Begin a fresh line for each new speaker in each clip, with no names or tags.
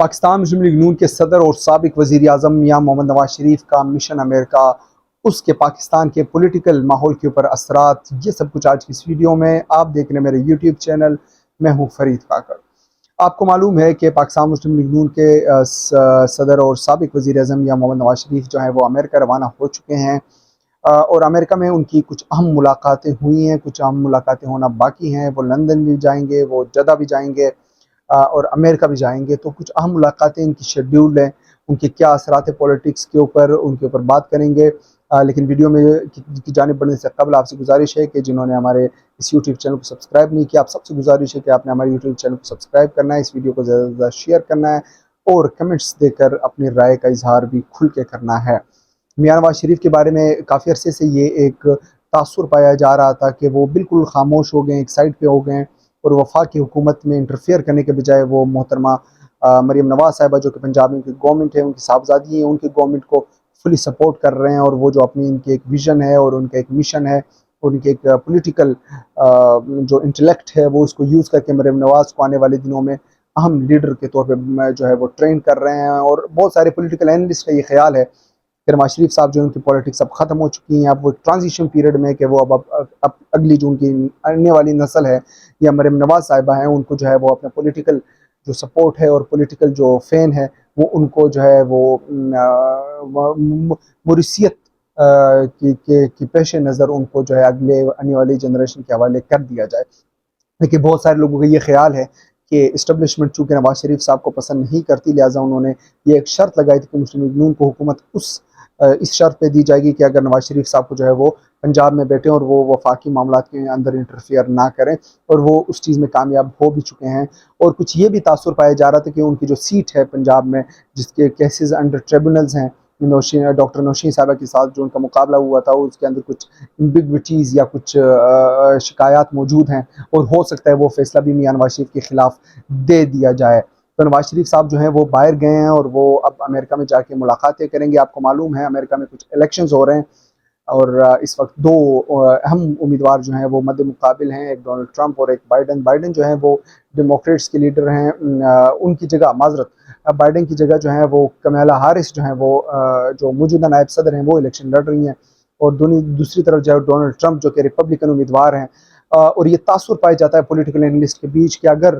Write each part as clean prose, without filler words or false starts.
پاکستان مسلم league نون کے صدر اور سابق وزیر اعظم میاں محمد نواز شریف کا مشن امریکہ، اس کے پاکستان کے پولیٹیکل ماحول کے اوپر اثرات، یہ سب کچھ آج کی اس ویڈیو میں آپ دیکھ رہے ہیں میرے یوٹیوب چینل. میں ہوں فرید کاکڑ. آپ کو معلوم ہے کہ پاکستان مسلم لیگ نون کے صدر اور سابق وزیر اعظم میاں محمد نواز شریف جو ہیں وہ امریکہ روانہ ہو چکے ہیں، اور امریکہ میں ان کی کچھ اہم ملاقاتیں ہوئی ہیں، کچھ اہم ملاقاتیں ہونا باقی ہیں. وہ لندن بھی جائیں گے، وہ جدہ بھی جائیں گے، اور امریکہ بھی جائیں گے. تو کچھ اہم ملاقاتیں ان کی شیڈیول ہیں، ان کے کیا اثرات پولیٹکس کے اوپر، ان کے اوپر بات کریں گے. لیکن ویڈیو میں کی جانب بڑھنے سے قبل آپ سے گزارش ہے کہ جنہوں نے ہمارے اس یوٹیوب چینل کو سبسکرائب نہیں کیا، آپ سب سے گزارش ہے کہ آپ نے ہمارے یوٹیوب چینل کو سبسکرائب کرنا ہے، اس ویڈیو کو زیادہ سے زیادہ شیئر کرنا ہے، اور کمنٹس دے کر اپنی رائے کا اظہار بھی کھل کے کرنا ہے. میاں نواز شریف کے بارے میں کافی عرصے سے یہ ایک تاثر پایا جا رہا تھا کہ وہ بالکل خاموش ہو گئے، ایک سائڈ پہ ہو گئے، اور وفاقی حکومت میں انٹرفیئر کرنے کے بجائے وہ محترمہ مریم نواز صاحبہ جو کہ پنجاب میں ان کی گورنمنٹ ہے، ان کی صاحبزادی ہیں، ان کی گورنمنٹ کو فلی سپورٹ کر رہے ہیں. اور وہ جو اپنی ان کی ایک ویژن ہے اور ان کا ایک مشن ہے اور ان کے ایک پولیٹیکل جو انٹلیکٹ ہے، وہ اس کو یوز کر کے مریم نواز کو آنے والے دنوں میں اہم لیڈر کے طور پہ جو ہے وہ ٹرین کر رہے ہیں. اور بہت سارے پولیٹیکل اینالسٹ کا یہ خیال ہے کہ نواز شریف صاحب جو ان کی پولیٹکس اب ختم ہو چکی ہیں، اب وہ ٹرانزیشن پیریڈ میں کہ وہ اب اگلی جو ان کی آنے والی نسل ہے یا مریم نواز صاحبہ ہیں، ان کو جو ہے وہ اپنا پولیٹیکل جو سپورٹ ہے اور پولیٹیکل جو فین ہے وہ ان کو جو ہے وہ موریثیت کی پیش نظر ان کو جو ہے اگلے آنے والی جنریشن کے حوالے کر دیا جائے. لیکن بہت سارے لوگوں کا یہ خیال ہے کہ اسٹیبلشمنٹ چونکہ نواز شریف صاحب کو پسند نہیں کرتی، لہٰذا انہوں نے یہ ایک شرط لگائی تھی کہ مسلم لیگ نون کو حکومت اس شرط پہ دی جائے گی کہ اگر نواز شریف صاحب کو جو ہے وہ پنجاب میں بیٹھیں اور وہ وفاقی معاملات کے اندر انٹرفیئر نہ کریں، اور وہ اس چیز میں کامیاب ہو بھی چکے ہیں. اور کچھ یہ بھی تاثر پایا جا رہا تھا کہ ان کی جو سیٹ ہے پنجاب میں، جس کے کیسز انڈر ٹریبونلز ہیں، ڈاکٹر نوشین صاحبہ کے ساتھ جو ان کا مقابلہ ہوا تھا، اس کے اندر کچھ امبیگوٹیز یا کچھ شکایات موجود ہیں، اور ہو سکتا ہے وہ فیصلہ بھی میاں نواز شریف کے خلاف دے دیا جائے. تو نواز شریف صاحب جو ہیں وہ باہر گئے ہیں اور وہ اب امریکہ میں جا کے ملاقاتیں کریں گے. آپ کو معلوم ہے امریکہ میں کچھ الیکشنز ہو رہے ہیں، اور اس وقت دو اہم امیدوار جو ہیں وہ مد مقابل ہیں، ایک ڈونلڈ ٹرمپ اور ایک بائیڈن. بائیڈن جو ہیں وہ ڈیموکریٹس کے لیڈر ہیں، ان کی جگہ بائیڈن کی جگہ جو ہیں وہ کمیلا ہارس جو ہیں وہ جو موجودہ نائب صدر ہیں وہ الیکشن لڑ رہی ہیں. اور دوسری طرف جو ہے ڈونلڈ ٹرمپ جو کہ ریپبلکن امیدوار ہیں. اور یہ تاثر پایا جاتا ہے پولیٹیکل اینالسٹ کے بیچ کہ اگر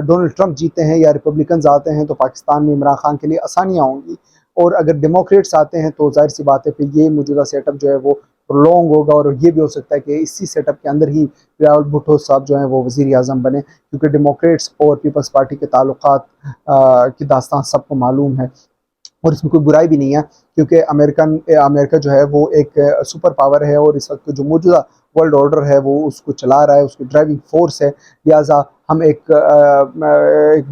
ڈونلڈ ٹرمپ جیتے ہیں یا ریپبلکنز آتے ہیں تو پاکستان میں عمران خان کے لیے آسانیاں ہوں گی، اور اگر ڈیموکریٹس آتے ہیں تو ظاہر سی بات ہے پھر یہ موجودہ سیٹ اپ جو ہے وہ پرولونگ ہوگا. اور یہ بھی ہو سکتا ہے کہ اسی سیٹ اپ کے اندر ہی بلاول بھٹو صاحب جو ہیں وہ وزیر اعظم بنے، کیونکہ ڈیموکریٹس اور پیپلز پارٹی کے تعلقات کی داستان سب کو معلوم ہے. اور اس میں کوئی برائی بھی نہیں ہے، کیونکہ امریکہ جو ہے وہ ایک سپر پاور ہے، اور اس وقت جو موجودہ ورلڈ آرڈر ہے وہ اس کو چلا رہا ہے، اس کی ڈرائیونگ فورس ہے. لہٰذا ہم ایک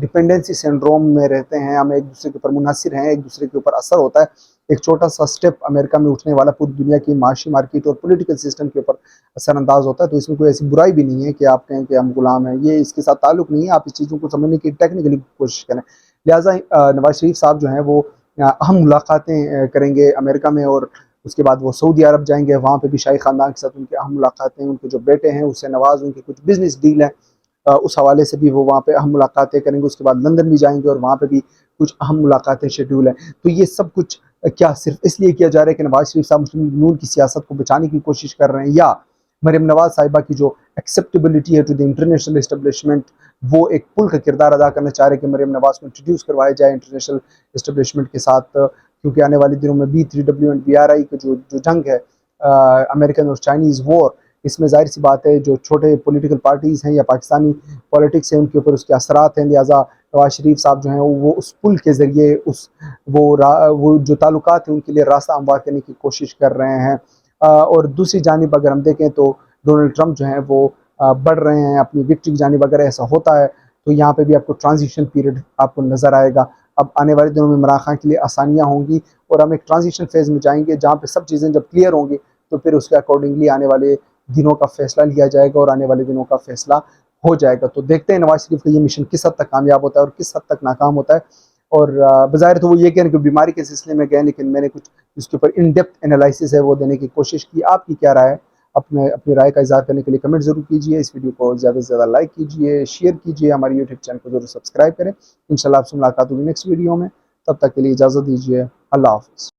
ڈپینڈنسی سنڈروم میں رہتے ہیں، ہم ایک دوسرے کے اوپر منحصر ہیں، ایک دوسرے کے اوپر اثر ہوتا ہے. ایک چھوٹا سا سٹیپ امریکہ میں اٹھنے والا پوری دنیا کی معاشی مارکیٹ اور پولیٹیکل سسٹم کے اوپر اثر انداز ہوتا ہے. تو اس میں کوئی ایسی برائی بھی نہیں ہے کہ آپ کہیں کہ ہم غلام ہیں، یہ اس کے ساتھ تعلق نہیں ہے. آپ اس چیزوں کو سمجھنے کی ٹیکنیکلی کوشش کریں. لہٰذا نواز شریف صاحب جو ہیں وہ اہم ملاقاتیں کریں گے امریکہ میں، اور اس کے بعد وہ سعودی عرب جائیں گے. وہاں پہ بھی شاہی خاندان کے ساتھ ان کی اہم ملاقاتیں، ان کے جو بیٹے ہیں اس سے نواز، ان کے کچھ بزنس ڈیل ہیں، اس حوالے سے بھی وہ وہاں پہ اہم ملاقاتیں کریں گے. اس کے بعد لندن بھی جائیں گے اور وہاں پہ بھی کچھ اہم ملاقاتیں شیڈول ہیں. تو یہ سب کچھ کیا صرف اس لیے کیا جا رہا ہے کہ نواز شریف صاحب مسلم لیگ نون کی سیاست کو بچانے کی کوشش کر رہے ہیں، یا مریم نواز صاحبہ کی جو ایکسیپٹیبلٹی ہے ٹو دی انٹرنیشنل اسٹیبلشمنٹ، وہ ایک پل کا کردار ادا کرنا چاہ رہے ہیں کہ مریم نواز کو انٹروڈیوس کروایا جائے انٹرنیشنل اسٹیبلشمنٹ کے ساتھ. کیونکہ آنے والے دنوں میں B3W اینڈ BRI کا جو جنگ ہے، امریکن اور چائنیز وار، اس میں ظاہر سی بات ہے جو چھوٹے پولیٹیکل پارٹیز ہیں یا پاکستانی پولیٹکس ہیں ان کے اوپر اس کے اثرات ہیں. لہٰذا نواز شریف صاحب جو ہیں وہ اس پل کے ذریعے وہ جو تعلقات ہیں ان کے لیے راستہ ہموار کرنے کی کوشش کر رہے ہیں. اور دوسری جانب اگر ہم دیکھیں تو ڈونلڈ ٹرمپ جو ہیں وہ بڑھ رہے ہیں اپنی وکٹری کی جانب. اگر ایسا ہوتا ہے تو یہاں پہ بھی آپ کو ٹرانزیشن پیریڈ آپ کو نظر آئے گا. اب آنے والے دنوں میں عمران خان کے لیے آسانیاں ہوں گی، اور ہم ایک ٹرانزیشن فیز میں جائیں گے جہاں پہ سب چیزیں جب کلیئر ہوں گی تو پھر اس کے اکارڈنگلی آنے والے دنوں کا فیصلہ لیا جائے گا اور آنے والے دنوں کا فیصلہ ہو جائے گا. تو دیکھتے ہیں نواز شریف کا یہ مشن کس حد تک کامیاب ہوتا ہے اور کس حد تک ناکام ہوتا ہے. اور بظاہر تو وہ یہ کہہ رہے ہیں کہ بیماری کے سلسلے میں گئے، لیکن میں نے کچھ اس کے اوپر ان ڈیپتھ انالائسس ہے وہ دینے کی کوشش کی. آپ کی کیا رائے ہے؟ اپنی رائے کا اظہار کرنے کے لیے کمنٹ ضرور کیجیے. اس ویڈیو کو زیادہ سے زیادہ لائک کیجیے, شیئر کیجیے, ہمارے یوٹیوب چینل کو ضرور سبسکرائب کریں. انشاءاللہ آپ سے ملاقات ہوگی نیکسٹ ویڈیو میں. تب تک کے لیے اجازت دیجیے. اللہ حافظ.